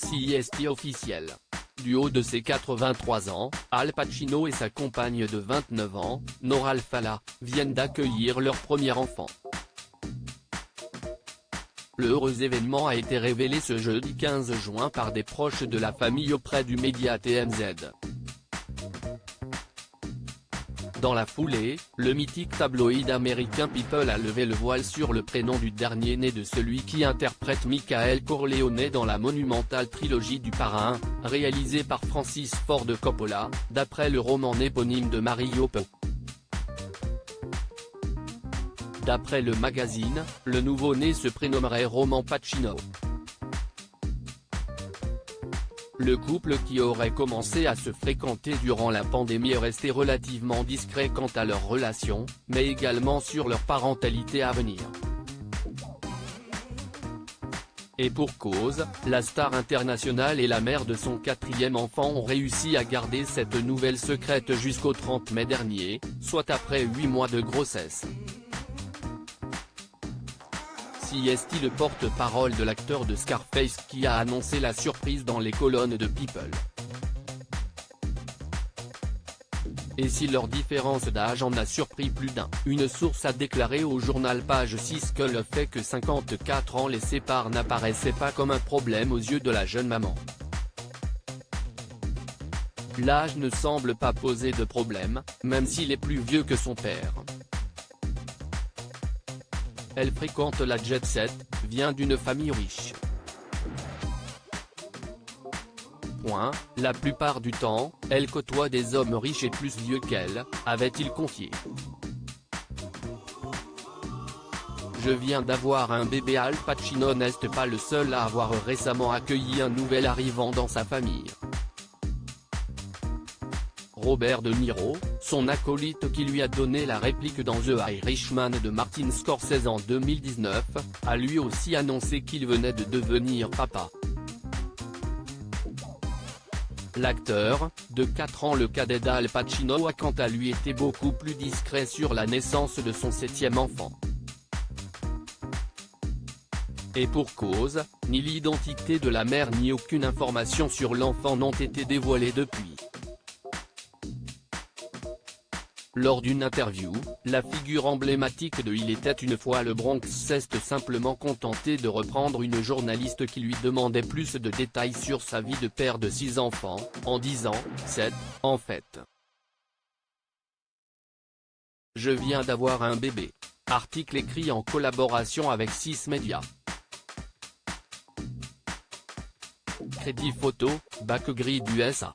CIST officiel. Du haut de ses 83 ans, Al Pacino et sa compagne de 29 ans, Nora Alfalla, viennent d'accueillir leur premier enfant. Le heureux événement a été révélé ce jeudi 15 juin par des proches de la famille auprès du média TMZ. Dans la foulée, le mythique tabloïd américain People a levé le voile sur le prénom du dernier-né de celui qui interprète Michael Corleone dans la monumentale trilogie du Parrain, réalisée par Francis Ford Coppola, d'après le roman éponyme de Mario Puzo. D'après le magazine, le nouveau-né se prénommerait Roman Pacino. Le couple qui aurait commencé à se fréquenter durant la pandémie est resté relativement discret quant à leur relation, mais également sur leur parentalité à venir. Et pour cause, la star internationale et la mère de son 4e enfant ont réussi à garder cette nouvelle secrète jusqu'au 30 mai dernier, soit après 8 mois de grossesse. CIST, le porte-parole de l'acteur de Scarface, qui a annoncé la surprise dans les colonnes de People. Et si leur différence d'âge en a surpris plus d'un, une source a déclaré au journal Page 6 que le fait que 54 ans les séparent n'apparaissait pas comme un problème aux yeux de la jeune maman. L'âge ne semble pas poser de problème, même s'il est plus vieux que son père. Elle fréquente la jet set, vient d'une famille riche. La plupart du temps, elle côtoie des hommes riches et plus vieux qu'elle, avait-il confié. Je viens d'avoir un bébé. Al Pacino n'est pas le seul à avoir récemment accueilli un nouvel arrivant dans sa famille. Robert De Niro, son acolyte qui lui a donné la réplique dans The Irishman de Martin Scorsese en 2019, a lui aussi annoncé qu'il venait de devenir papa. L'acteur, de 4 ans le cadet d'Al Pacino, a quant à lui été beaucoup plus discret sur la naissance de son 7e enfant. Et pour cause, ni l'identité de la mère ni aucune information sur l'enfant n'ont été dévoilées depuis. Lors d'une interview, la figure emblématique de Il était une fois le Bronx s'est simplement contenté de reprendre une journaliste qui lui demandait plus de détails sur sa vie de père de 6 enfants, en disant « C'est, en fait. Je viens d'avoir un bébé ». Article écrit en collaboration avec 6 médias. Crédit photo, Backgrid USA.